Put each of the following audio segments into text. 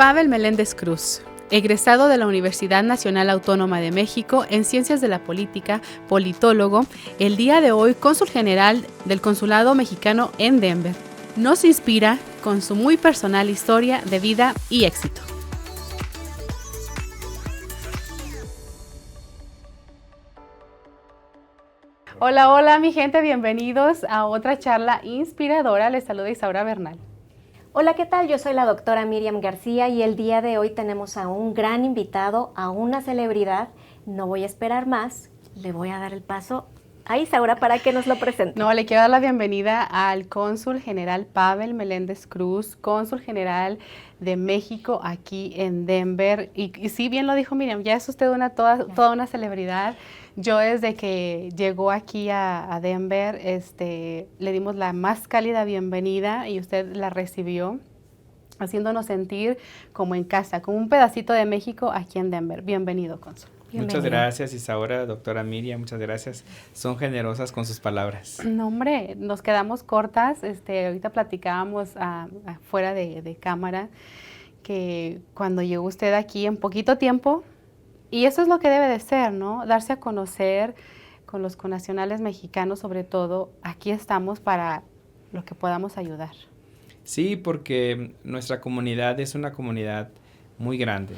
Pavel Meléndez Cruz, egresado de la Universidad Nacional Autónoma de México en Ciencias de la Política, politólogo, el día de hoy cónsul general del Consulado Mexicano en Denver, nos inspira con su muy personal historia de vida y éxito. Hola, hola mi gente, bienvenidos a otra charla inspiradora. Les saluda Isaura Bernal. Hola, ¿qué tal? Yo soy la doctora Miriam García y el día de hoy tenemos a un gran invitado, a una celebridad. No voy a esperar más, le voy a dar el paso a Isaura para que nos lo presente. No, le quiero dar la bienvenida al cónsul general Pavel Meléndez Cruz, cónsul general de México aquí en Denver. Y sí, bien lo dijo Miriam, ya es usted toda una celebridad. Yo desde que llegó aquí a Denver, le dimos la más cálida bienvenida y usted la recibió, haciéndonos sentir como en casa, como un pedacito de México aquí en Denver. Bienvenido, cónsul. Muchas gracias, Isaura, doctora Miriam, muchas gracias. Son generosas con sus palabras. No, hombre, nos quedamos cortas. Ahorita platicábamos fuera de cámara que cuando llegó usted aquí en poquito tiempo, y eso es lo que debe de ser, ¿no? Darse a conocer con los connacionales mexicanos, sobre todo. Aquí estamos para lo que podamos ayudar. Sí, porque nuestra comunidad es una comunidad muy grande.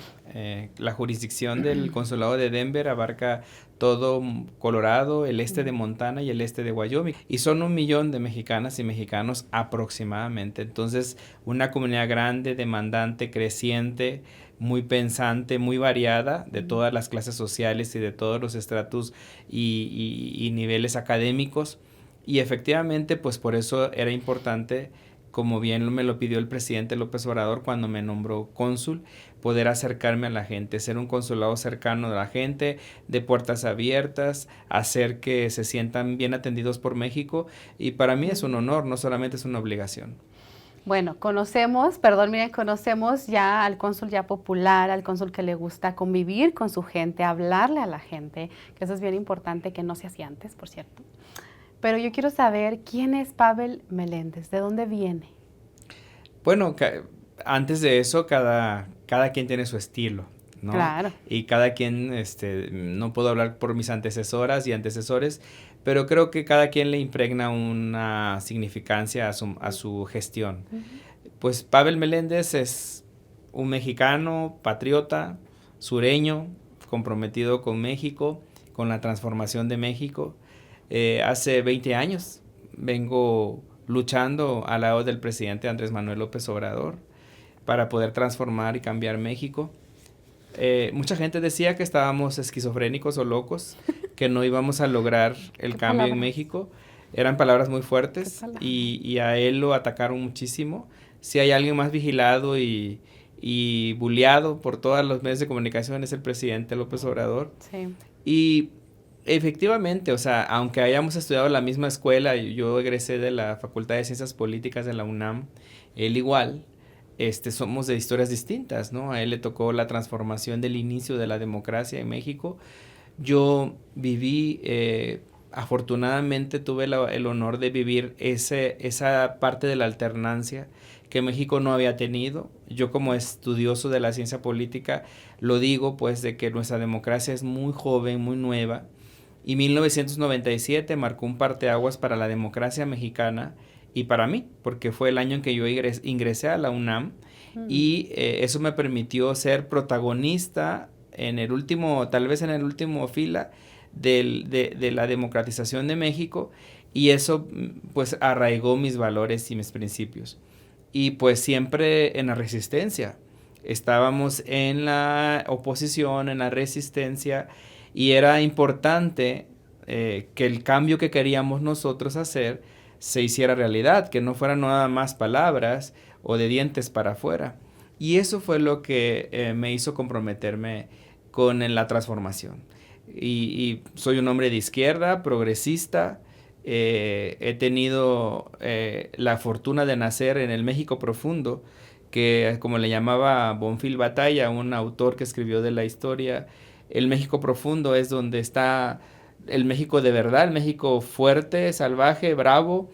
La jurisdicción del Consulado de Denver abarca todo Colorado, el este de Montana y el este de Wyoming. Y son 1 millón de mexicanas y mexicanos aproximadamente. Entonces, una comunidad grande, demandante, creciente, muy pensante, muy variada, de todas las clases sociales y de todos los estratos y niveles académicos. Y efectivamente, pues por eso era importante, como bien me lo pidió el presidente López Obrador cuando me nombró cónsul, poder acercarme a la gente, ser un consulado cercano a la gente, de puertas abiertas, hacer que se sientan bien atendidos por México, y para mí es un honor, no solamente es una obligación. Bueno, conocemos ya al cónsul ya popular, al cónsul que le gusta convivir con su gente, hablarle a la gente, que eso es bien importante, que no se hacía antes, por cierto. Pero yo quiero saber, ¿quién es Pavel Meléndez? ¿De dónde viene? Bueno, antes de eso, cada quien tiene su estilo, ¿no? Claro. Y cada quien, no puedo hablar por mis antecesoras y antecesores, pero creo que cada quien le impregna una significancia a su gestión. Pues Pavel Meléndez es un mexicano, patriota, sureño, comprometido con México, con la transformación de México. Hace 20 años vengo luchando al lado del presidente Andrés Manuel López Obrador para poder transformar y cambiar México. Mucha gente decía que estábamos esquizofrénicos o locos, que no íbamos a lograr el cambio en México. Eran palabras muy fuertes y a él lo atacaron muchísimo. Si hay alguien más vigilado y bulleado por todos los medios de comunicación es el presidente López Obrador. Sí. Y efectivamente, o sea, aunque hayamos estudiado en la misma escuela, yo egresé de la Facultad de Ciencias Políticas de la UNAM, él igual, somos de historias distintas, ¿no? A él le tocó la transformación del inicio de la democracia en México. Yo viví, afortunadamente tuve el honor de vivir esa parte de la alternancia que México no había tenido. Yo como estudioso de la ciencia política lo digo, pues, de que nuestra democracia es muy joven, muy nueva. Y 1997 marcó un parteaguas para la democracia mexicana y para mí, porque fue el año en que yo ingresé a la UNAM y eso me permitió ser protagonista tal vez en el último fila de la democratización de México, y eso pues arraigó mis valores y mis principios. Y pues siempre en la resistencia, estábamos en la oposición, en la resistencia, y era importante que el cambio que queríamos nosotros hacer se hiciera realidad, que no fueran nada más palabras o de dientes para afuera. Y eso fue lo que me hizo comprometerme con la transformación. Y soy un hombre de izquierda, progresista. He tenido la fortuna de nacer en el México profundo, que como le llamaba Bonfil Batalla, un autor que escribió de la historia. El México profundo es donde está el México de verdad, el México fuerte, salvaje, bravo,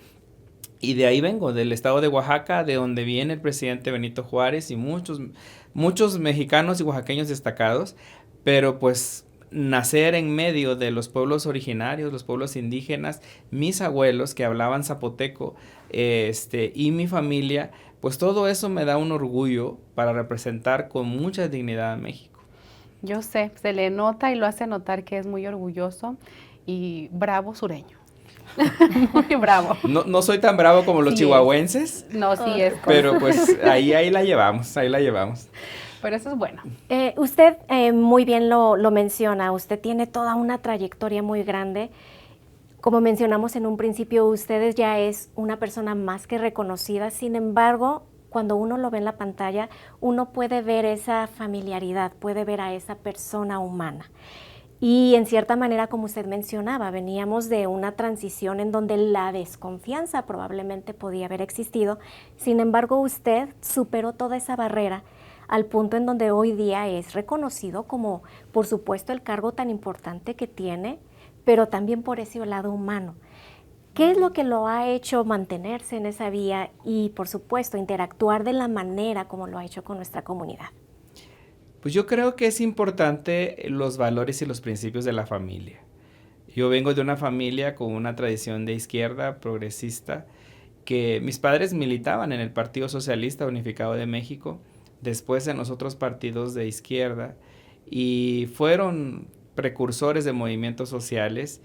Y de ahí vengo, del estado de Oaxaca, de donde viene el presidente Benito Juárez y muchos mexicanos y oaxaqueños destacados, pero pues nacer en medio de los pueblos originarios, los pueblos indígenas, mis abuelos que hablaban zapoteco, y mi familia, pues todo eso me da un orgullo para representar con mucha dignidad a México. Yo sé, se le nota y lo hace notar que es muy orgulloso y bravo sureño. Muy bravo. No soy tan bravo como los Sí chihuahuenses, No, sí es. pero pues ahí la llevamos, ahí la llevamos. Pero eso es bueno. Usted muy bien lo menciona, usted tiene toda una trayectoria muy grande. Como mencionamos en un principio, usted ya es una persona más que reconocida, sin embargo, cuando uno lo ve en la pantalla, uno puede ver esa familiaridad, puede ver a esa persona humana. Y en cierta manera, como usted mencionaba, veníamos de una transición en donde la desconfianza probablemente podía haber existido. Sin embargo, usted superó toda esa barrera al punto en donde hoy día es reconocido como, por supuesto, el cargo tan importante que tiene, pero también por ese lado humano. ¿Qué es lo que lo ha hecho mantenerse en esa vía y, por supuesto, interactuar de la manera como lo ha hecho con nuestra comunidad? Pues yo creo que es importante los valores y los principios de la familia. Yo vengo de una familia con una tradición de izquierda progresista, que mis padres militaban en el Partido Socialista Unificado de México, después en los otros partidos de izquierda, y fueron precursores de movimientos sociales,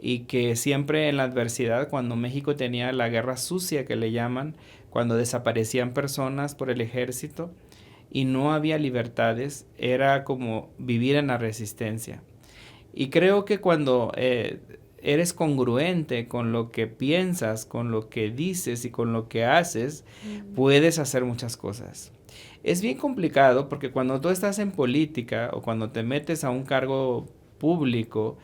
y que siempre en la adversidad, cuando México tenía la guerra sucia que le llaman, cuando desaparecían personas por el ejército y no había libertades, era como vivir en la resistencia. Y creo que cuando eres congruente con lo que piensas, con lo que dices y con lo que haces, puedes hacer muchas cosas. Es bien complicado porque cuando tú estás en política o cuando te metes a un cargo público,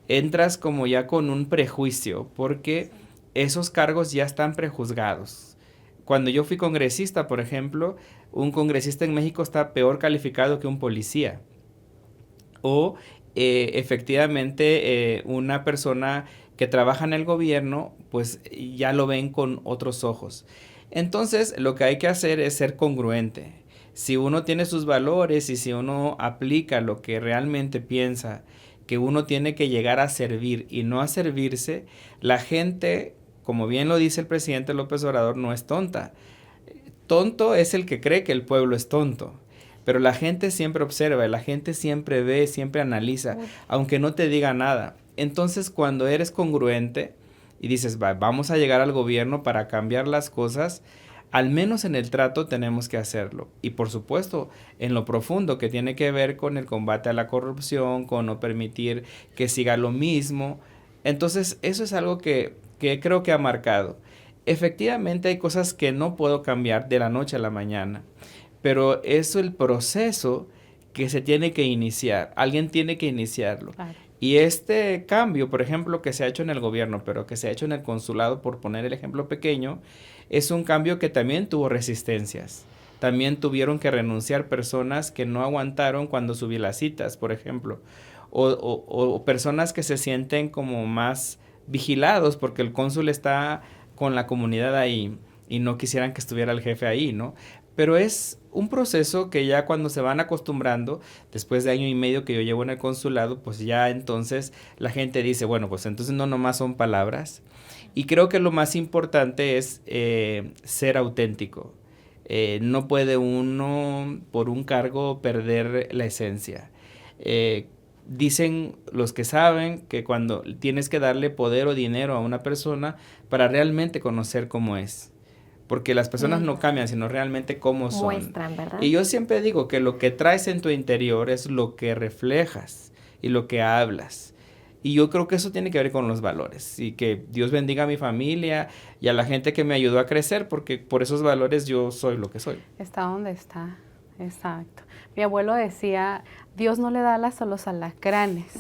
entras como ya con un prejuicio porque esos cargos ya están prejuzgados. Cuando yo fui congresista, por ejemplo, un congresista en México está peor calificado que un policía. O efectivamente una persona que trabaja en el gobierno, pues ya lo ven con otros ojos. Entonces, lo que hay que hacer es ser congruente. Si uno tiene sus valores y si uno aplica lo que realmente piensa, que uno tiene que llegar a servir y no a servirse, la gente, como bien lo dice el presidente López Obrador, no es tonta. Tonto es el que cree que el pueblo es tonto. Pero la gente siempre observa, la gente siempre ve, siempre analiza, aunque no te diga nada. Entonces, cuando eres congruente y dices, vamos a llegar al gobierno para cambiar las cosas, al menos en el trato tenemos que hacerlo. Y por supuesto, en lo profundo que tiene que ver con el combate a la corrupción, con no permitir que siga lo mismo. Entonces, eso es algo que creo que ha marcado. Efectivamente, hay cosas que no puedo cambiar de la noche a la mañana, pero es el proceso que se tiene que iniciar. Alguien tiene que iniciarlo. Claro. Y este cambio, por ejemplo, que se ha hecho en el gobierno, pero que se ha hecho en el consulado, por poner el ejemplo pequeño, es un cambio que también tuvo resistencias. También tuvieron que renunciar personas que no aguantaron cuando subí las citas, por ejemplo. O personas que se sienten como más vigilados porque el cónsul está con la comunidad ahí y no quisieran que estuviera el jefe ahí, ¿no? Pero es un proceso que ya cuando se van acostumbrando, después de 1 año y medio que yo llevo en el consulado, pues ya entonces la gente dice, bueno, pues entonces no nomás son palabras. Y creo que lo más importante es ser auténtico. No puede uno, por un cargo, perder la esencia. Dicen los que saben que cuando tienes que darle poder o dinero a una persona para realmente conocer cómo es. Porque las personas no cambian, sino realmente cómo son. Muestran, ¿verdad? Y yo siempre digo que lo que traes en tu interior es lo que reflejas y lo que hablas. Y yo creo que eso tiene que ver con los valores. Y que Dios bendiga a mi familia y a la gente que me ayudó a crecer, porque por esos valores yo soy lo que soy. Está donde está, exacto. Mi abuelo decía, Dios no le da alas a los alacranes.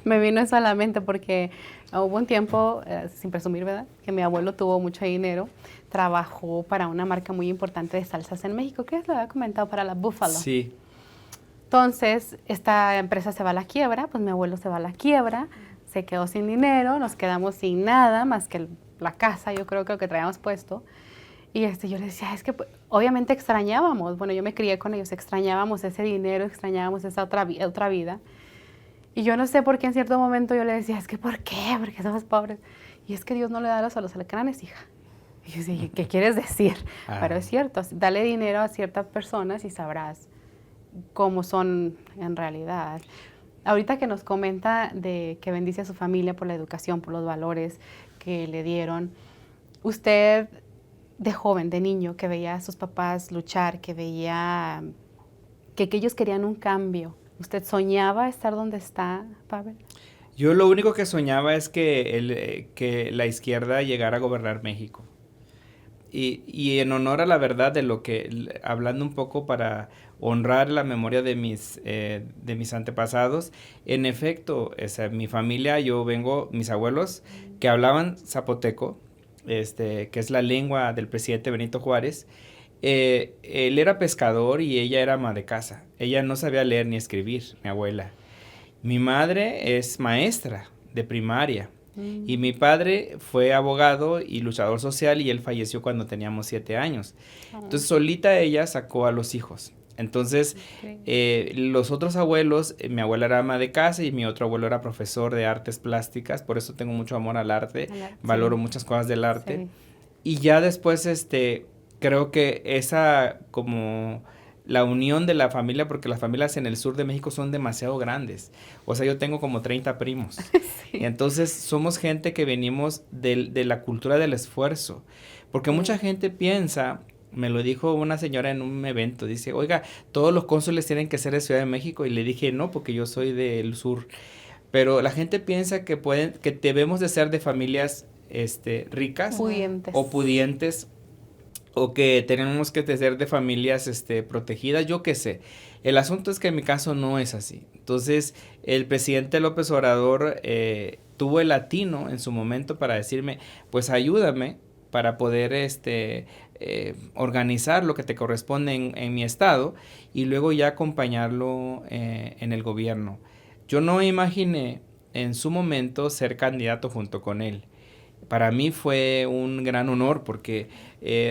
Me vino eso a la mente porque hubo un tiempo, sin presumir, ¿verdad?, que mi abuelo tuvo mucho dinero, trabajó para una marca muy importante de salsas en México, que lo había comentado, para la Buffalo. Sí. Entonces, esta empresa se va a la quiebra, pues mi abuelo se va a la quiebra, se quedó sin dinero, nos quedamos sin nada más que la casa, yo creo que lo que traíamos puesto. Y yo le decía, es que pues, obviamente extrañábamos, bueno, yo me crié con ellos, extrañábamos ese dinero, extrañábamos esa otra vida. Y yo no sé por qué en cierto momento yo le decía, es que ¿por qué? Porque somos pobres. Y es que Dios no le da a los alacranes, hija. Y yo decía, ¿qué quieres decir? Pero es cierto, dale dinero a ciertas personas y sabrás cómo son en realidad. Ahorita que nos comenta de que bendice a su familia por la educación, por los valores que le dieron, usted de joven, de niño, que veía a sus papás luchar, que veía que ellos querían un cambio, ¿usted soñaba estar donde está, Pavel? Yo lo único que soñaba es que la izquierda llegara a gobernar México. Y en honor a la verdad de lo que, hablando un poco para honrar la memoria de mis antepasados, en efecto, mi familia, mis abuelos que hablaban zapoteco, que es la lengua del presidente Benito Juárez, él era pescador y ella era ama de casa. Ella no sabía leer ni escribir, mi abuela. Mi madre es maestra de primaria. Y mi padre fue abogado y luchador social y él falleció cuando teníamos 7 años. Entonces solita ella sacó a los hijos. Entonces los otros abuelos, mi abuela era ama de casa y mi otro abuelo era profesor de artes plásticas, por eso tengo mucho amor al arte, valoro muchas cosas del arte. Sí. Y ya después creo que esa como la unión de la familia, porque las familias en el sur de México son demasiado grandes. O sea, yo tengo como 30 primos. Sí. Y entonces somos gente que venimos de la cultura del esfuerzo. Porque mucha gente piensa, me lo dijo una señora en un evento, dice, oiga, todos los cónsules tienen que ser de Ciudad de México. Y le dije, no, porque yo soy del sur. Pero la gente piensa que debemos de ser de familias ricas o pudientes, o que tenemos que ser de familias protegidas, yo qué sé. El asunto es que en mi caso no es así. Entonces, el presidente López Obrador tuvo el atino en su momento para decirme, pues ayúdame para poder organizar lo que te corresponde en mi estado y luego ya acompañarlo en el gobierno. Yo no imaginé en su momento ser candidato junto con él. Para mí fue un gran honor porque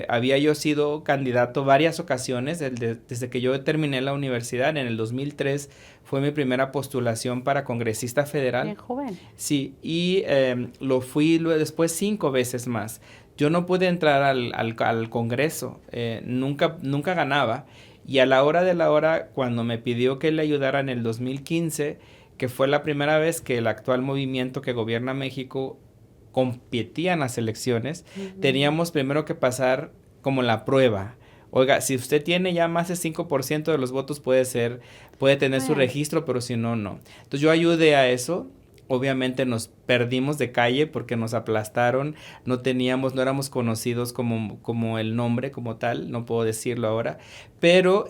había yo sido candidato varias ocasiones desde que yo terminé la universidad. En el 2003 fue mi primera postulación para congresista federal. Bien joven. Sí, y lo fui después 5 veces más. Yo no pude entrar al Congreso, nunca ganaba. Y a la hora de la hora, cuando me pidió que le ayudara en el 2015, que fue la primera vez que el actual movimiento que gobierna México competía en las elecciones, teníamos primero que pasar como la prueba. Oiga, si usted tiene ya más de 5% de los votos puede tener su registro, pero si no, no. Entonces yo ayudé a eso. Obviamente nos perdimos de calle porque nos aplastaron, no éramos conocidos como el nombre como tal, no puedo decirlo ahora, pero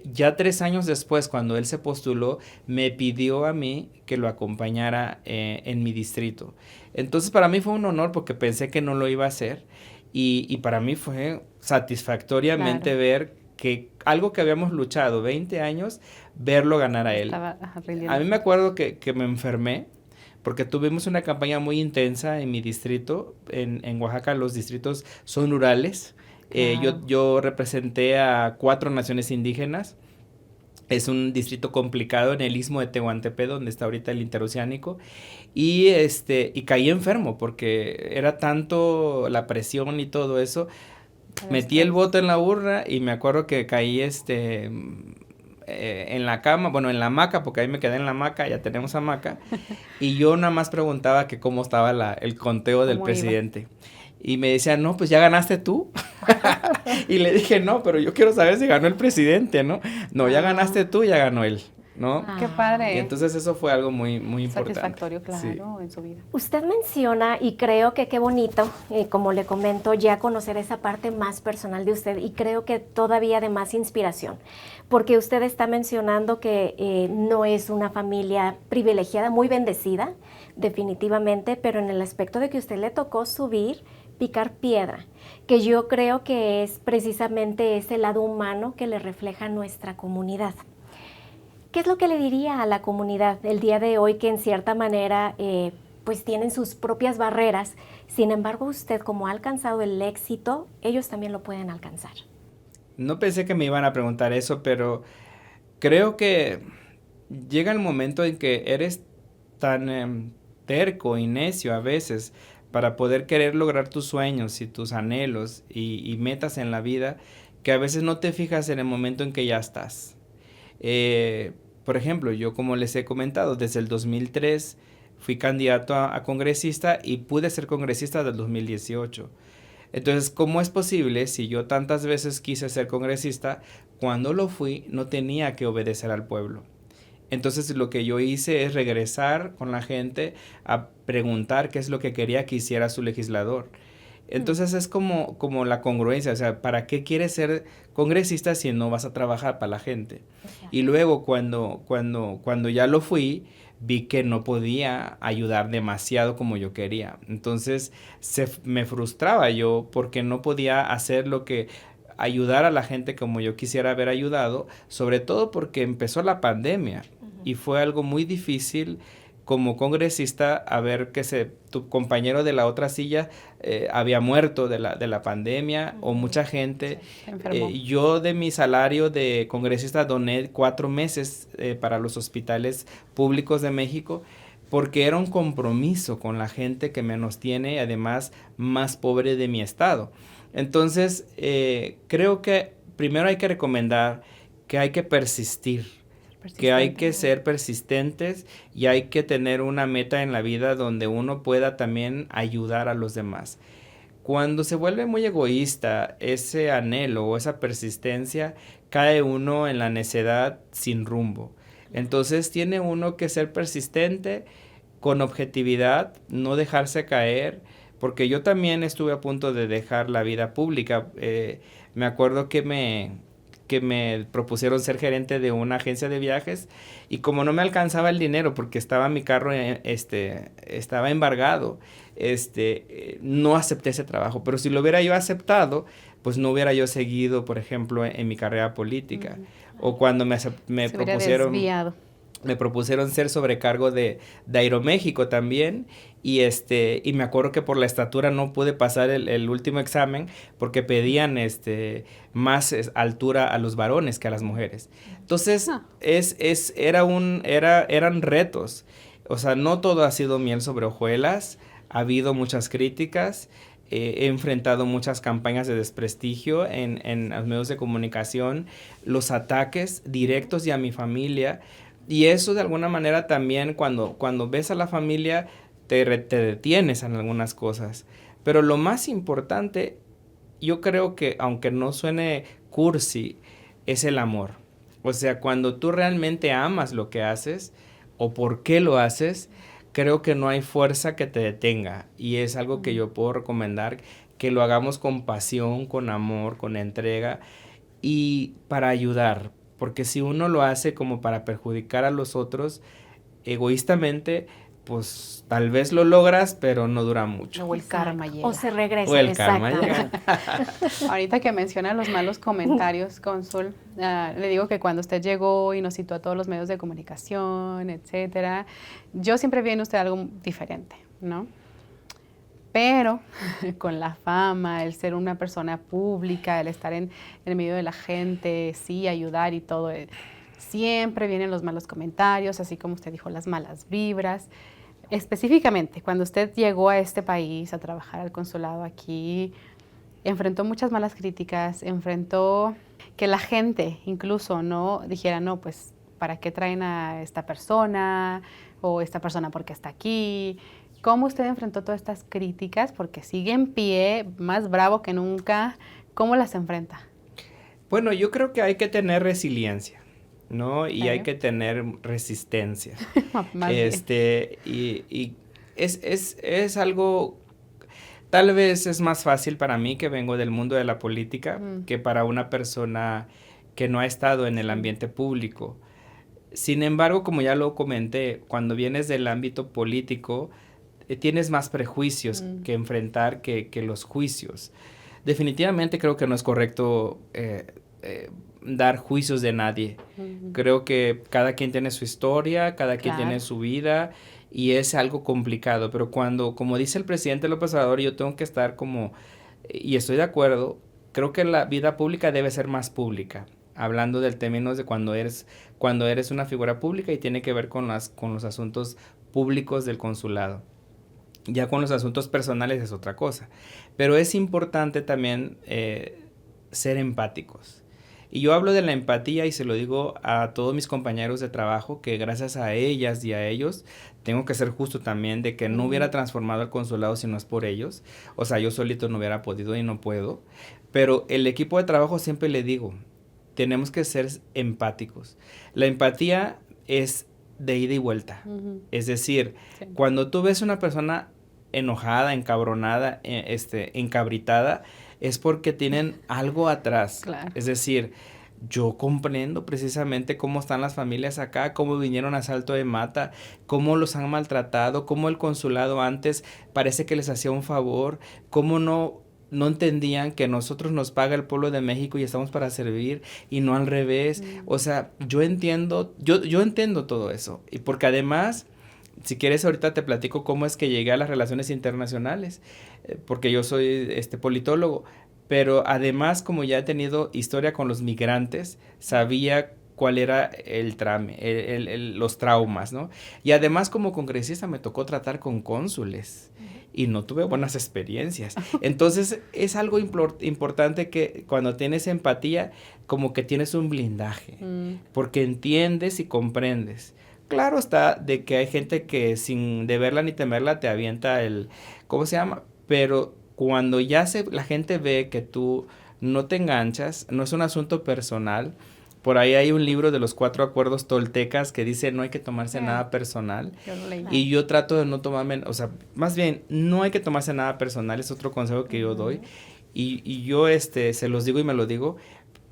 ya 3 años después, cuando él se postuló, me pidió a mí que lo acompañara en mi distrito. Entonces para mí fue un honor porque pensé que no lo iba a hacer y para mí fue satisfactoriamente ver que algo que habíamos luchado 20 años, verlo ganar a él. A mí me acuerdo que me enfermé, porque tuvimos una campaña muy intensa en mi distrito. En Oaxaca los distritos son rurales. Yo representé a 4 naciones indígenas. Es un distrito complicado en el istmo de Tehuantepec, donde está ahorita el interoceánico. Y caí enfermo porque era tanto la presión y todo eso. Metí el voto en la urna y me acuerdo que caí en la cama, bueno, en la hamaca, porque ahí me quedé en la hamaca, ya tenemos hamaca, y yo nada más preguntaba que cómo estaba el conteo del presidente. Iba? Y me decía, no, pues ya ganaste tú. Y le dije, no, pero yo quiero saber si ganó el presidente, ¿no? No, ya ganaste tú, ya ganó él, ¿no? Qué padre. Y entonces eso fue algo muy, muy importante. Satisfactorio, claro, sí. En su vida. Usted menciona, y creo que qué bonito, como le comento, ya conocer esa parte más personal de usted, y creo que todavía de más inspiración, porque usted está mencionando que no es una familia privilegiada, muy bendecida, definitivamente, pero en el aspecto de que usted le tocó picar piedra, que yo creo que es precisamente ese lado humano que le refleja nuestra comunidad. ¿Qué es lo que le diría a la comunidad el día de hoy que en cierta manera pues tienen sus propias barreras. Sin embargo, usted como ha alcanzado el éxito, ellos también lo pueden alcanzar. No pensé que me iban a preguntar eso, pero creo que llega el momento en que eres tan terco y necio a veces para poder querer lograr tus sueños y tus anhelos y metas en la vida, que a veces no te fijas en el momento en que ya estás. Por ejemplo, yo como les he comentado, desde el 2003 fui candidato a congresista y pude ser congresista del 2018. Entonces, ¿cómo es posible si yo tantas veces quise ser congresista, cuando lo fui no tenía que obedecer al pueblo? Entonces lo que yo hice es regresar con la gente a preguntar qué es lo que quería que hiciera su legislador. Entonces es como la congruencia, o sea, ¿para qué quieres ser congresista si no vas a trabajar para la gente? Y luego cuando ya lo fui, vi que no podía ayudar demasiado como yo quería. Entonces me frustraba yo porque no podía hacer lo que ayudar a la gente como yo quisiera haber ayudado, sobre todo porque empezó la pandemia y fue algo muy difícil como congresista a ver que tu compañero de la otra silla había muerto de la pandemia o mucha gente. Sí, yo de mi salario de congresista doné 4 meses para los hospitales públicos de México porque era un compromiso con la gente que menos tiene y además más pobre de mi estado. Entonces, creo que primero hay que recomendar que hay que persistir, que hay que ser persistentes y hay que tener una meta en la vida donde uno pueda también ayudar a los demás. Cuando se vuelve muy egoísta, ese anhelo o esa persistencia, cae uno en la necedad sin rumbo. Entonces tiene uno que ser persistente, con objetividad, no dejarse caer, porque yo también estuve a punto de dejar la vida pública. Me acuerdo que me propusieron ser gerente de una agencia de viajes y como no me alcanzaba el dinero porque estaba mi carro estaba embargado, no acepté ese trabajo, pero si lo hubiera yo aceptado, pues no hubiera yo seguido, por ejemplo, en mi carrera política. O cuando me propusieron ser sobrecargo de Aeroméxico también y me acuerdo que por la estatura no pude pasar el último examen porque pedían más altura a los varones que a las mujeres. Entonces eran retos. O sea, no todo ha sido miel sobre hojuelas, ha habido muchas críticas. He enfrentado muchas campañas de desprestigio en los medios de comunicación, los ataques directos y a mi familia. Y eso de alguna manera también cuando ves a la familia te detienes en algunas cosas. Pero lo más importante, yo creo que aunque no suene cursi, es el amor. O sea, cuando tú realmente amas lo que haces o por qué lo haces, creo que no hay fuerza que te detenga. Y es algo que yo puedo recomendar, que lo hagamos con pasión, con amor, con entrega y para ayudar. Porque si uno lo hace como para perjudicar a los otros egoístamente, pues tal vez lo logras, pero no dura mucho. O el karma llega. O se regresa. O el karma llega. Ahorita que menciona los malos comentarios, cónsul, le digo que cuando usted llegó y nos citó a todos los medios de comunicación, etcétera, yo siempre vi en usted algo diferente, ¿no? Pero con la fama, el ser una persona pública, el estar en el medio de la gente, sí, ayudar y todo, siempre vienen los malos comentarios, así como usted dijo, las malas vibras. Específicamente, cuando usted llegó a este país a trabajar al consulado aquí, enfrentó muchas malas críticas, enfrentó que la gente incluso no dijera, no, pues, ¿para qué traen a esta persona? O esta persona, ¿por qué está aquí? ¿Cómo usted enfrentó todas estas críticas? Porque sigue en pie, más bravo que nunca. ¿Cómo las enfrenta? Bueno, yo creo que hay que tener resiliencia, ¿no? Y hay que tener resistencia. Y es algo, tal vez es más fácil para mí que vengo del mundo de la política que para una persona que no ha estado en el ambiente público. Sin embargo, como ya lo comenté, cuando vienes del ámbito político, tienes más prejuicios que enfrentar que los juicios. Definitivamente creo que no es correcto dar juicios de nadie. Creo que cada quien tiene su historia, cada quien tiene su vida y es algo complicado, pero cuando, como dice el presidente López Obrador, yo tengo que estar como, y estoy de acuerdo, creo que la vida pública debe ser más pública, hablando del término de cuando eres una figura pública y tiene que ver con los asuntos públicos del consulado. Ya con los asuntos personales es otra cosa, pero es importante también ser empáticos. Y yo hablo de la empatía y se lo digo a todos mis compañeros de trabajo, que gracias a ellas y a ellos, tengo que ser justo también de que no hubiera transformado el consulado si no es por ellos. O sea, yo solito no hubiera podido y no puedo. Pero el equipo de trabajo siempre le digo, tenemos que ser empáticos. La empatía es de ida y vuelta. Es decir, sí, cuando tú ves una persona enojada, encabronada, encabritada, es porque tienen algo atrás. Claro. Es decir, yo comprendo precisamente cómo están las familias acá, cómo vinieron a Salto de Mata, cómo los han maltratado, cómo el consulado antes parece que les hacía un favor, cómo no entendían que nosotros nos paga el pueblo de México y estamos para servir y no al revés. O sea, yo entiendo todo eso. Y porque además, si quieres ahorita te platico cómo es que llegué a las relaciones internacionales, porque yo soy politólogo, pero además como ya he tenido historia con los migrantes, sabía cuál era el trame, los traumas, ¿no? Y además como congresista me tocó tratar con cónsules y no tuve buenas experiencias. Entonces es algo importante que cuando tienes empatía, como que tienes un blindaje, porque entiendes y comprendes. Claro está de que hay gente que sin deberla ni temerla te avienta ¿cómo se llama? Pero cuando ya la gente ve que tú no te enganchas, no es un asunto personal. Por ahí hay un libro de los 4 acuerdos toltecas que dice no hay que tomarse nada personal. Y yo trato de no tomarme, o sea, más bien no hay que tomarse nada personal, es otro consejo que yo doy. Y yo se los digo y me lo digo,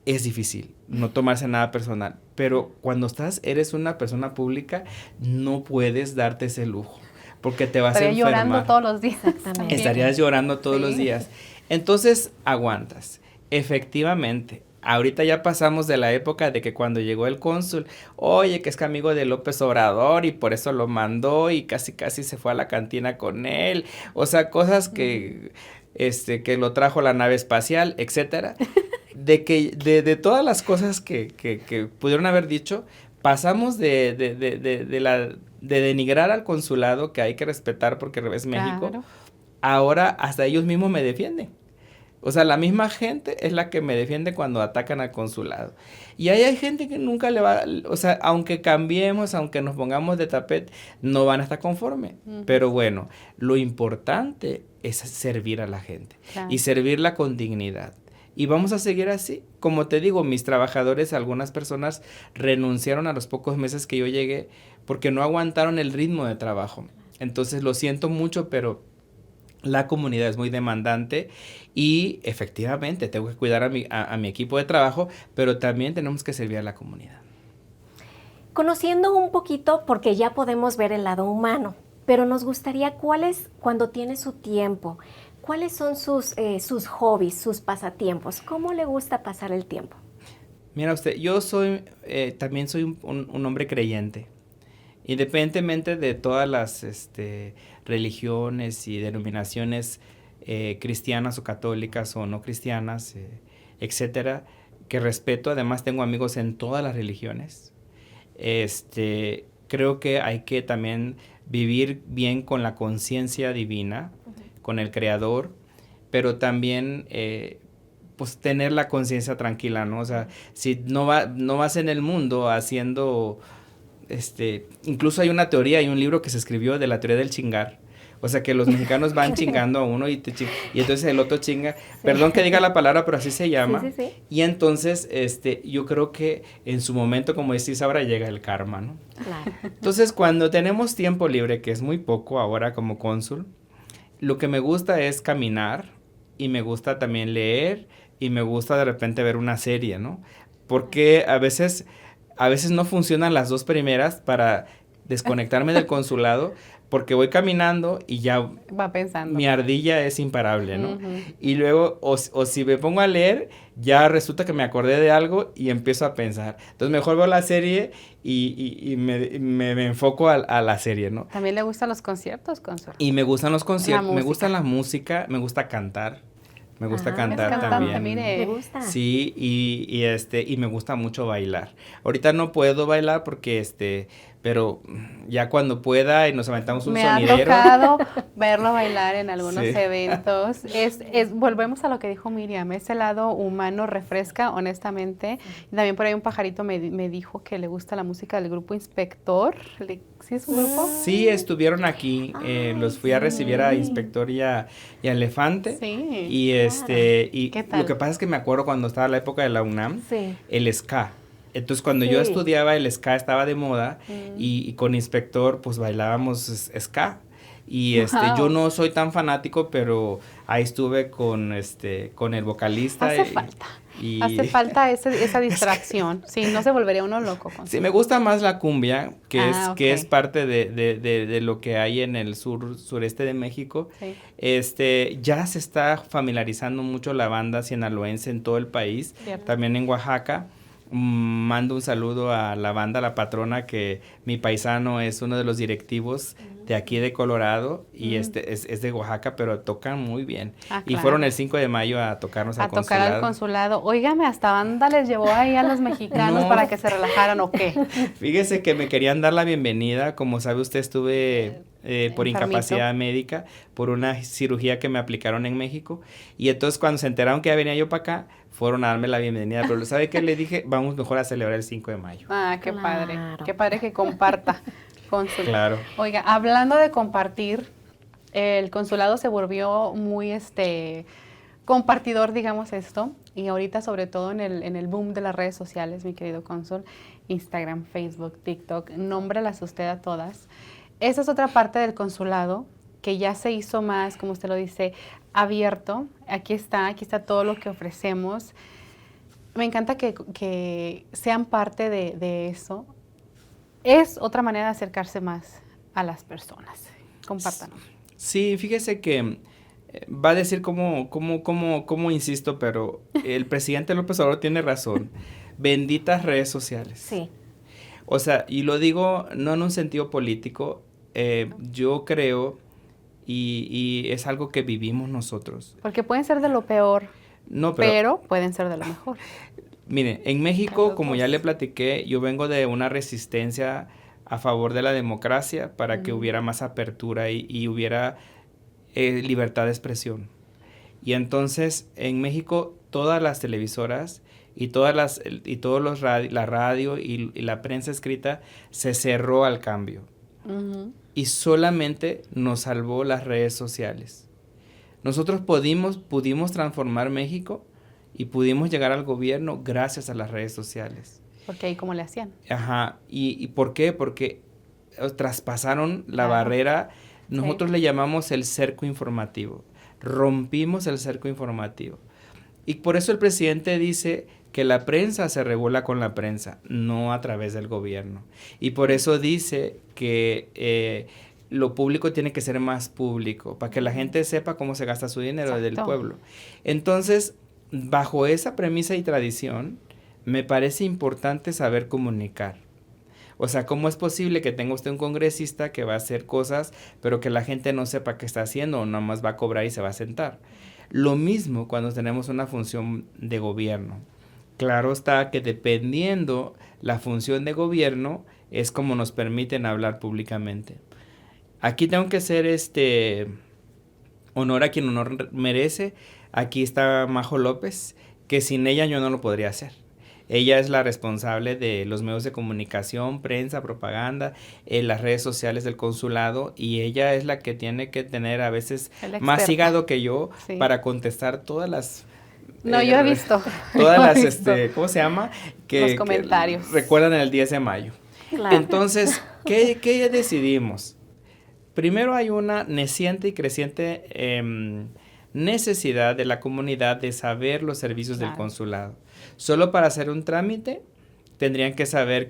es difícil no tomarse nada personal, pero cuando eres una persona pública, no puedes darte ese lujo, porque te vas a enfermar. Estaría llorando todos los días. Exactamente. Estarías llorando todos los días. Entonces, aguantas. Efectivamente, ahorita ya pasamos de la época de que cuando llegó el cónsul, oye, que es que amigo de López Obrador y por eso lo mandó y casi se fue a la cantina con él. O sea, cosas que lo trajo la nave espacial, etcétera. De todas las cosas que pudieron haber dicho, pasamos de denigrar al consulado, que hay que respetar porque es México, claro. Ahora hasta ellos mismos me defienden. O sea, la misma gente es la que me defiende cuando atacan al consulado. Y ahí hay gente que nunca le va, o sea, aunque cambiemos, aunque nos pongamos de tapete, no van a estar conformes. Pero bueno, lo importante es servir a la gente, claro, y servirla con dignidad. Y vamos a seguir así. Como te digo, mis trabajadores, algunas personas renunciaron a los pocos meses que yo llegué porque no aguantaron el ritmo de trabajo. Entonces lo siento mucho, pero la comunidad es muy demandante y efectivamente tengo que cuidar a mi equipo de trabajo, pero también tenemos que servir a la comunidad. Conociendo un poquito, porque ya podemos ver el lado humano, pero nos gustaría cuando tiene su tiempo, ¿cuáles son sus hobbies, sus pasatiempos? ¿Cómo le gusta pasar el tiempo? Mira usted, yo también soy un hombre creyente. Independientemente de todas las religiones y denominaciones cristianas o católicas o no cristianas, etcétera, que respeto, además tengo amigos en todas las religiones. Creo que hay que también vivir bien con la conciencia divina, con el Creador, pero también pues tener la conciencia tranquila, ¿no? O sea, si no vas en el mundo haciendo, incluso hay una teoría, hay un libro que se escribió de la teoría del chingar. O sea, que los mexicanos van chingando a uno y entonces el otro chinga. Sí. Perdón que diga la palabra, pero así se llama. Sí. Y entonces, yo creo que en su momento, como decís ahora, llega el karma, ¿no? Claro. Entonces, cuando tenemos tiempo libre, que es muy poco ahora como cónsul, lo que me gusta es caminar y me gusta también leer y me gusta de repente ver una serie, ¿no? Porque a veces no funcionan las dos primeras para desconectarme del consulado, porque voy caminando y ya va pensando. Mi ardilla es imparable, ¿no? Y luego, o si me pongo a leer, ya resulta que me acordé de algo y empiezo a pensar. Entonces mejor veo la serie y me enfoco a la serie, ¿no? ¿También le gustan los conciertos, Consuelo? Y me gustan los conciertos, me música. gusta la música, me gusta cantar. Me gusta Ah, cantar es cantante, también. mire. Me gusta. Sí, y me gusta mucho bailar. Ahorita no puedo bailar porque pero ya cuando pueda y nos aventamos un Me ha sonidero. tocado verlo bailar en algunos Sí. eventos. Volvemos a lo que dijo Miriam, ese lado humano refresca, honestamente. Y también por ahí un pajarito me dijo que le gusta la música del grupo Inspector. ¿Sí es un grupo? Sí, estuvieron aquí, los fui a recibir a sí. Inspector y a Elefante. Sí. Y Claro. y ¿Qué tal? lo que pasa es que me acuerdo cuando estaba la época de la UNAM, Sí. el ska. Entonces cuando yo Sí. estudiaba el ska estaba de moda y con Inspector pues bailábamos ska. Y Wow. yo no soy tan fanático, pero ahí estuve con el vocalista. Hace falta. Hace falta esa distracción. Sí, no se volvería uno loco. Sí, me gusta más la cumbia, que ok. es parte de lo que hay en el sureste de México. Sí. Ya se está familiarizando mucho la banda sinaloense en todo el país, Cierto. también en Oaxaca. Mando un saludo a la banda La Patrona, que mi paisano es uno de los directivos de aquí de Colorado y es de Oaxaca, pero tocan muy bien. Ah, Y claro. fueron el 5 de mayo a tocarnos al tocar consulado. al consulado. Óigame, hasta banda les llevó ahí a los mexicanos No. para que se relajaran, ¿o qué? Fíjese que me querían dar la bienvenida, como sabe usted estuve por enfermito. incapacidad médica, por una cirugía que me aplicaron en México, y entonces cuando se enteraron que ya venía yo para acá, fueron a darme la bienvenida, pero ¿sabe qué? Le dije, vamos mejor a celebrar el 5 de mayo. Ah, qué Claro. padre que comparta. Consul. Claro. Oiga, hablando de compartir, el consulado se volvió muy compartidor, digamos esto, y ahorita sobre todo en el boom de las redes sociales, mi querido cónsul, Instagram, Facebook, TikTok, nómbrelas usted a todas. Esa es otra parte del consulado que ya se hizo más, como usted lo dice, abierto. Aquí está todo lo que ofrecemos. Me encanta que sean parte de eso. Es otra manera de acercarse más a las personas. Compártanos. Sí, fíjese que va a decir cómo insisto, pero el presidente López Obrador tiene razón. Benditas redes sociales. Sí. O sea, y lo digo no en un sentido político, yo creo, y es algo que vivimos nosotros. Porque pueden ser de lo peor, No, pero pueden ser de lo mejor. Mire, en México, como ya le platiqué, yo vengo de una resistencia a favor de la democracia para que hubiera más apertura y hubiera libertad de expresión. Y entonces, en México, todas las televisoras y todos la radio y la prensa escrita se cerró al cambio. Y solamente nos salvó las redes sociales. Nosotros pudimos transformar México y pudimos llegar al gobierno gracias a las redes sociales. Porque ahí cómo le hacían. Ajá. ¿Y por qué? Porque traspasaron la Claro. barrera. Nosotros Sí. le llamamos el cerco informativo. Rompimos el cerco informativo. Y por eso el presidente dice que la prensa se regula con la prensa, no a través del gobierno. Y por eso dice que lo público tiene que ser más público, para que la gente sepa cómo se gasta su dinero. Exacto. Del pueblo. Entonces, bajo esa premisa y tradición, me parece importante saber comunicar. O sea, ¿cómo es posible que tenga usted un congresista que va a hacer cosas, pero que la gente no sepa qué está haciendo o nada más va a cobrar y se va a sentar? Lo mismo cuando tenemos una función de gobierno. Claro está que dependiendo la función de gobierno es como nos permiten hablar públicamente. Aquí tengo que hacer honor a quien honor merece. Aquí está Majo López, que sin ella yo no lo podría hacer. Ella es la responsable de los medios de comunicación, prensa, propaganda, las redes sociales del consulado, y ella es la que tiene que tener a veces más hígado que yo, sí, para contestar todas las... No, yo he visto. Todas las, ¿cómo se llama? Los comentarios. Que recuerdan el 10 de mayo. Claro. Entonces, ¿qué decidimos? Primero hay una naciente y creciente necesidad de la comunidad de saber los servicios del consulado. Solo para hacer un trámite tendrían que saber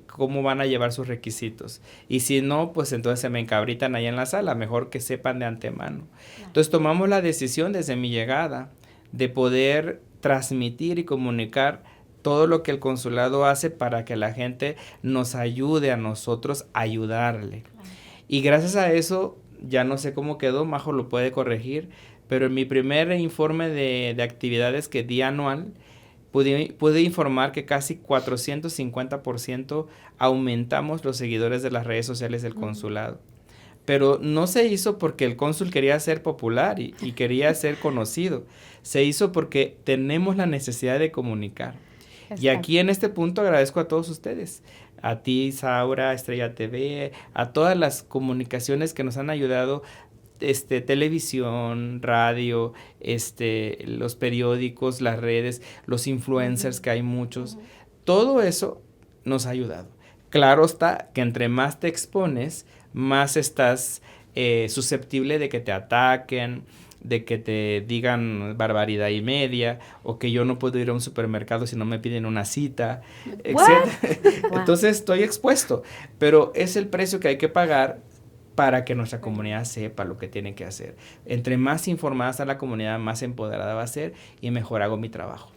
cómo van a llevar sus requisitos. Y si no, pues entonces se me encabritan ahí en la sala. Mejor que sepan de antemano. Entonces tomamos la decisión desde mi llegada de poder transmitir y comunicar todo lo que el consulado hace para que la gente nos ayude a nosotros a ayudarle. Y gracias a eso, ya no sé cómo quedó, Majo lo puede corregir, pero en mi primer informe de actividades que di anual, pude informar que casi 450% aumentamos los seguidores de las redes sociales del consulado. Pero no se hizo porque el cónsul quería ser popular y quería ser conocido. Se hizo porque tenemos la necesidad de comunicar. Y aquí en este punto agradezco a todos ustedes, a ti, Saura, Estrella TV, a todas las comunicaciones que nos han ayudado, televisión, radio, los periódicos, las redes, los influencers, que hay muchos. Todo eso nos ha ayudado. Claro está que entre más te expones, más estás susceptible de que te ataquen, de que te digan barbaridad y media, o que yo no puedo ir a un supermercado si no me piden una cita, etc. Entonces estoy expuesto, pero es el precio que hay que pagar para que nuestra comunidad sepa lo que tiene que hacer. Entre más informada está la comunidad, más empoderada va a ser y mejor hago mi trabajo.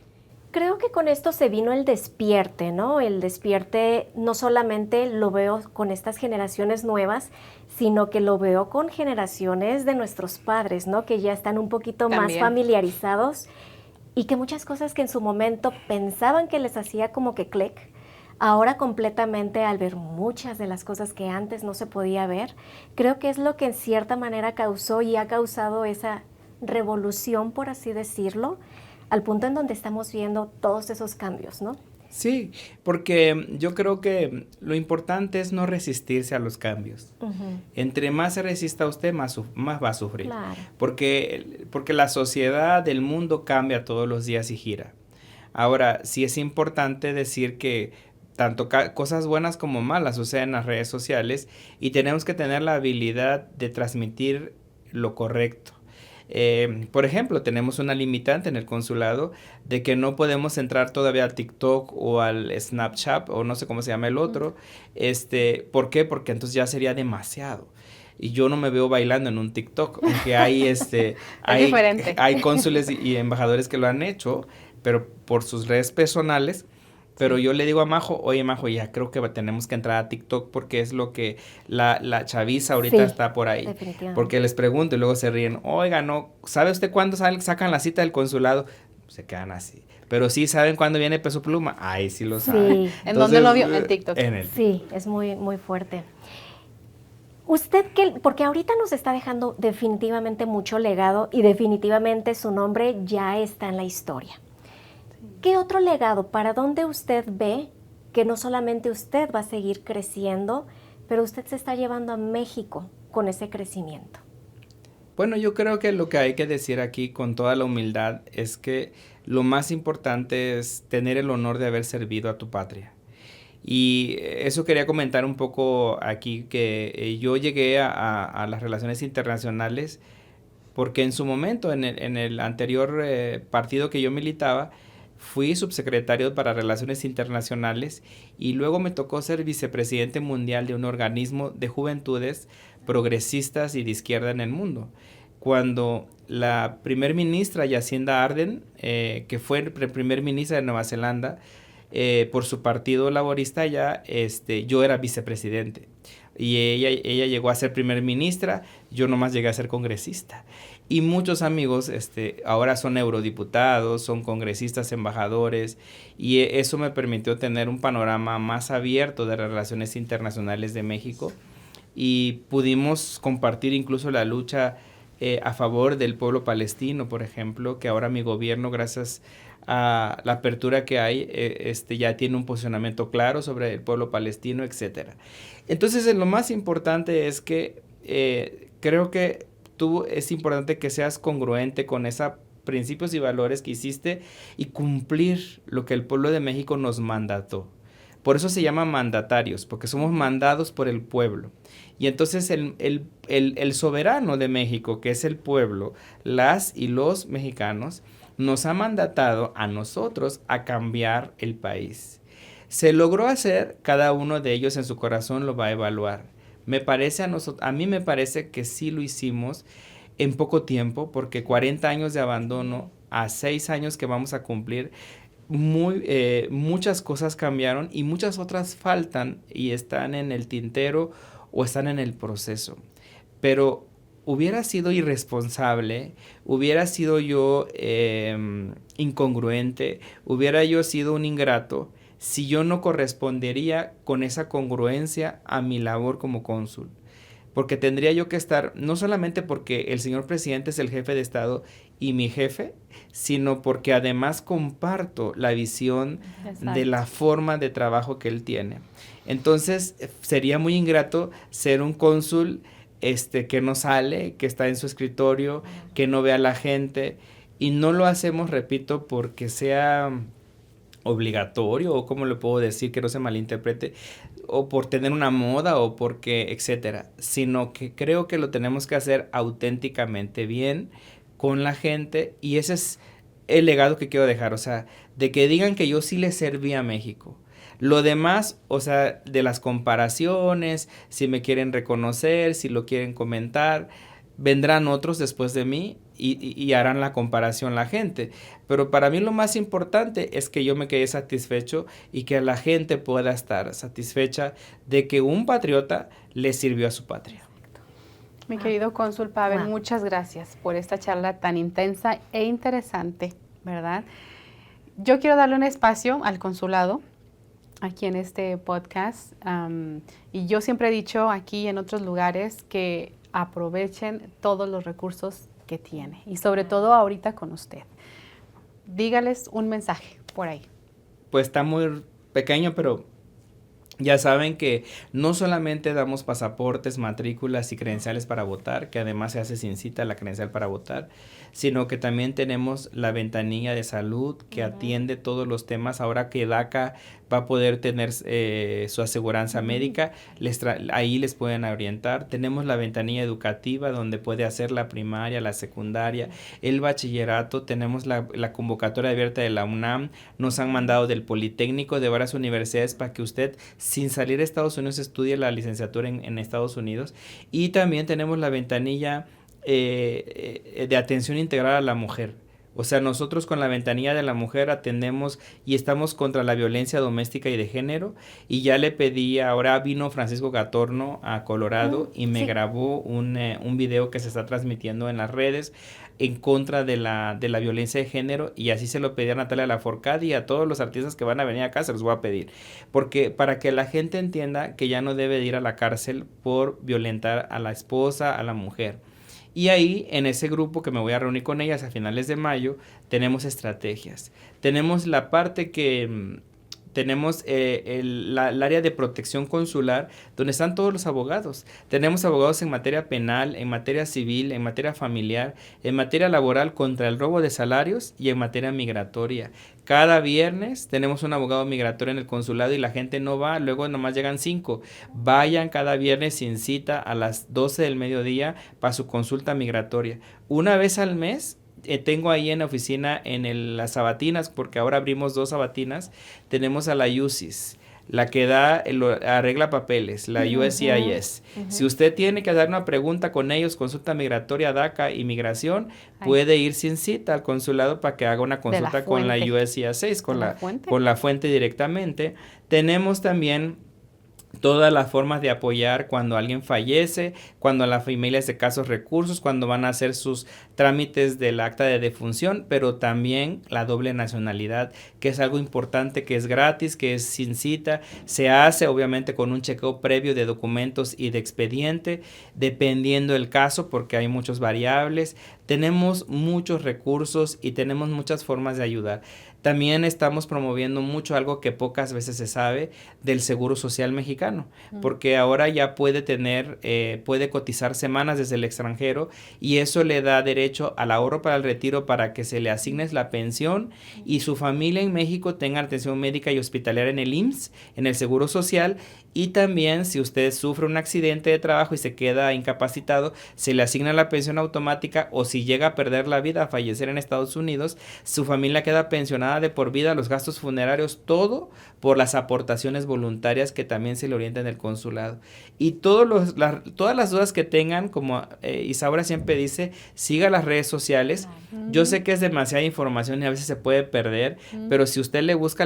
Creo que con esto se vino el despierte, ¿no? El despierte no solamente lo veo con estas generaciones nuevas, sino que lo veo con generaciones de nuestros padres, ¿no? Que ya están un poquito más familiarizados y que muchas cosas que en su momento pensaban que les hacía como que clic, ahora completamente al ver muchas de las cosas que antes no se podía ver, creo que es lo que en cierta manera causó y ha causado esa revolución, por así decirlo, al punto en donde estamos viendo todos esos cambios, ¿no? Sí, porque yo creo que lo importante es no resistirse a los cambios. Entre más se resista a usted, más va a sufrir. Claro. Porque la sociedad del mundo cambia todos los días y gira. Ahora, sí es importante decir que tanto cosas buenas como malas suceden en las redes sociales y tenemos que tener la habilidad de transmitir lo correcto. Por ejemplo, tenemos una limitante en el consulado de que no podemos entrar todavía al TikTok o al Snapchat o no sé cómo se llama el otro. ¿Por qué? Porque entonces ya sería demasiado. Y yo no me veo bailando en un TikTok, aunque hay hay cónsules y embajadores que lo han hecho, pero por sus redes personales. Pero yo le digo a Majo, oye Majo, ya creo que tenemos que entrar a TikTok porque es lo que la chaviza ahorita está por ahí. Porque les pregunto y luego se ríen, oiga, no, ¿sabe usted cuándo sacan la cita del consulado? Se quedan así. Pero sí, ¿saben cuándo viene Peso Pluma? Ay, sí lo saben. Sí. ¿En dónde lo vio? En TikTok. Sí, es muy, muy fuerte. Usted, porque ahorita nos está dejando definitivamente mucho legado y definitivamente su nombre ya está en la historia. ¿Qué otro legado? ¿Para dónde usted ve que no solamente usted va a seguir creciendo, pero usted se está llevando a México con ese crecimiento? Bueno, yo creo que lo que hay que decir aquí con toda la humildad es que lo más importante es tener el honor de haber servido a tu patria. Y eso quería comentar un poco aquí, que yo llegué a las relaciones internacionales porque en su momento, en el anterior partido que yo militaba, fui subsecretario para Relaciones Internacionales y luego me tocó ser vicepresidente mundial de un organismo de juventudes progresistas y de izquierda en el mundo. Cuando la primer ministra Jacinda Ardern, que fue primer ministra de Nueva Zelanda, por su partido laborista ya, yo era vicepresidente. Y ella llegó a ser primer ministra, yo nomás llegué a ser congresista. Y muchos amigos ahora son eurodiputados, son congresistas, embajadores, y eso me permitió tener un panorama más abierto de las relaciones internacionales de México. Y pudimos compartir incluso la lucha a favor del pueblo palestino, por ejemplo, que ahora mi gobierno, gracias a la apertura que hay, ya tiene un posicionamiento claro sobre el pueblo palestino, etcétera. Entonces, lo más importante es que creo que es importante que seas congruente con esos principios y valores que hiciste y cumplir lo que el pueblo de México nos mandató. Por eso se llama mandatarios, porque somos mandados por el pueblo. Y entonces el soberano de México, que es el pueblo, las y los mexicanos, nos ha mandatado a nosotros a cambiar el país. Se logró hacer, cada uno de ellos en su corazón lo va a evaluar. A mí me parece que sí lo hicimos en poco tiempo, porque 40 años de abandono a 6 años que vamos a cumplir, muchas cosas cambiaron y muchas otras faltan y están en el tintero o están en el proceso. Pero hubiera sido irresponsable, hubiera sido yo incongruente, hubiera yo sido un ingrato si yo no correspondería con esa congruencia a mi labor como cónsul. Porque tendría yo que estar, no solamente porque el señor presidente es el jefe de Estado y mi jefe, sino porque además comparto la visión de la forma de trabajo que él tiene. Entonces, sería muy ingrato ser un cónsul que no sale, que está en su escritorio, que no ve a la gente, y no lo hacemos, repito, porque sea obligatorio, o como le puedo decir, que no se malinterprete, o por tener una moda, o porque, etcétera, sino que creo que lo tenemos que hacer auténticamente bien con la gente, y ese es el legado que quiero dejar, o sea, de que digan que yo sí le serví a México. Lo demás, o sea, de las comparaciones, si me quieren reconocer, si lo quieren comentar, vendrán otros después de mí y harán la comparación la gente. Pero para mí lo más importante es que yo me quede satisfecho y que la gente pueda estar satisfecha de que un patriota le sirvió a su patria. Mi querido cónsul Pavel, muchas gracias por esta charla tan intensa e interesante, ¿verdad? Yo quiero darle un espacio al consulado aquí en este podcast, y yo siempre he dicho aquí y en otros lugares que aprovechen todos los recursos que tiene, y sobre todo ahorita con usted. Dígales un mensaje por ahí. Pues está muy pequeño, pero ya saben que no solamente damos pasaportes, matrículas y credenciales para votar, que además se hace sin cita la credencial para votar, sino que también tenemos la ventanilla de salud que atiende todos los temas. Ahora que DACA va a poder tener su aseguranza médica, ahí les pueden orientar. Tenemos la ventanilla educativa donde puede hacer la primaria, la secundaria, el bachillerato. Tenemos la convocatoria abierta de la UNAM. Nos han mandado del Politécnico, de varias universidades, para que usted, sin salir de Estados Unidos, estudie la licenciatura en Estados Unidos. Y también tenemos la ventanilla de atención integral a la mujer. O sea, nosotros con la ventanilla de la mujer atendemos y estamos contra la violencia doméstica y de género. Y ya le pedí, ahora vino Francisco Gatorno a Colorado y me grabó un video que se está transmitiendo en las redes en contra de la violencia de género, y así se lo pedí a Natalia Lafourcade y a todos los artistas que van a venir acá, se los voy a pedir, porque para que la gente entienda que ya no debe de ir a la cárcel por violentar a la esposa, a la mujer. Y ahí, en ese grupo que me voy a reunir con ellas a finales de mayo, tenemos estrategias. Tenemos la parte que tenemos el área de protección consular, donde están todos los abogados. Tenemos abogados en materia penal, en materia civil, en materia familiar, en materia laboral contra el robo de salarios y en materia migratoria. Cada viernes tenemos un abogado migratorio en el consulado y la gente no va, luego nomás llegan 5. Vayan cada viernes sin cita a las 12 del mediodía para su consulta migratoria. Una vez al mes, tengo ahí en la oficina las sabatinas, porque ahora abrimos 2 sabatinas. Tenemos a la UCIS, la que arregla papeles, la USCIS. Si usted tiene que dar una pregunta con ellos, consulta migratoria, DACA, inmigración, puede ir sin cita al consulado para que haga una consulta con la USCIS, con la fuente directamente. Tenemos también todas las formas de apoyar cuando alguien fallece, cuando la familia es de escasos recursos, cuando van a hacer sus trámites del acta de defunción, pero también la doble nacionalidad, que es algo importante, que es gratis, que es sin cita, se hace obviamente con un chequeo previo de documentos y de expediente, dependiendo del caso, porque hay muchas variables. Tenemos muchos recursos y tenemos muchas formas de ayudar. También estamos promoviendo mucho algo que pocas veces se sabe del Seguro Social mexicano, porque ahora ya puede cotizar semanas desde el extranjero, y eso le da derecho al ahorro para el retiro, para que se le asigne la pensión y su familia en México tenga atención médica y hospitalaria en el IMSS, en el Seguro Social. Y también, si usted sufre un accidente de trabajo y se queda incapacitado, se le asigna la pensión automática, o si llega a perder la vida, a fallecer en Estados Unidos, su familia queda pensionada de por vida, los gastos funerarios, todo por las aportaciones voluntarias que también se le orienta en el consulado. Y todas las dudas que tengan, como Isaura siempre dice, siga las redes sociales. Yo sé que es demasiada información y a veces se puede perder, pero si usted le busca,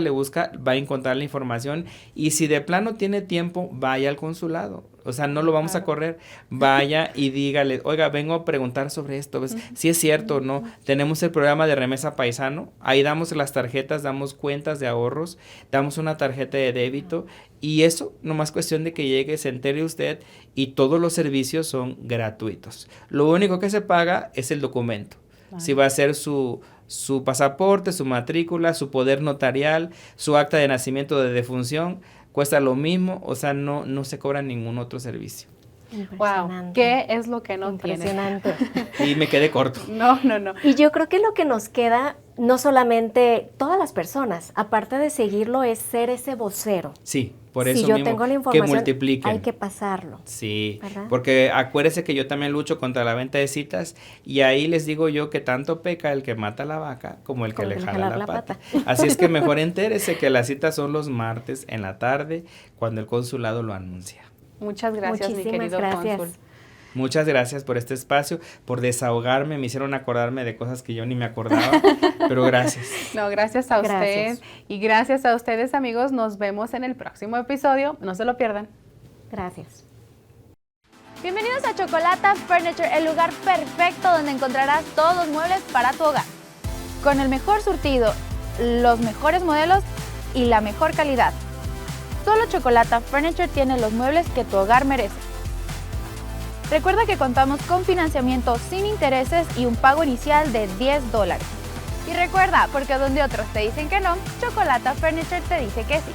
va a encontrar la información. Y si de plano tiene tiempo, vaya al consulado. O sea, no lo vamos a correr. Vaya y dígale, oiga, vengo a preguntar sobre esto. ¿Ves? Si es cierto o no. Tenemos el programa de remesa paisano. Ahí damos las tarjetas, damos cuentas de ahorros, damos una tarjeta de débito. Y eso, nomás cuestión de que llegue, se entere usted, y todos los servicios son gratuitos. Lo único que se paga es el documento. Si va a ser su pasaporte, su matrícula, su poder notarial, su acta de nacimiento de defunción, cuesta lo mismo, o sea, no se cobra ningún otro servicio. Wow, ¿qué es lo que no tiene? Impresionante. Y me quedé corto. No. Y yo creo que lo que nos queda, no solamente todas las personas, aparte de seguirlo, es ser ese vocero. Sí, por eso si yo mismo, tengo la información, que multipliquen. hay que pasarlo. Sí, ¿verdad? porque acuérdese que yo también lucho contra la venta de citas, y ahí les digo yo que tanto peca el que mata la vaca como el que le jala la pata. Así es que mejor entérese que las citas son los martes en la tarde, cuando el consulado lo anuncia. Muchas gracias, mi querido cónsul. Muchas gracias por este espacio, por desahogarme, me hicieron acordarme de cosas que yo ni me acordaba, pero gracias. No, gracias a usted y gracias a ustedes, amigos. Nos vemos en el próximo episodio, no se lo pierdan. Gracias. Bienvenidos a Chocolata Furniture, el lugar perfecto donde encontrarás todos los muebles para tu hogar. Con el mejor surtido, los mejores modelos y la mejor calidad. Solo Chocolata Furniture tiene los muebles que tu hogar merece. Recuerda que contamos con financiamiento sin intereses y un pago inicial de $10. Y recuerda, porque donde otros te dicen que no, Chocolata Furniture te dice que sí.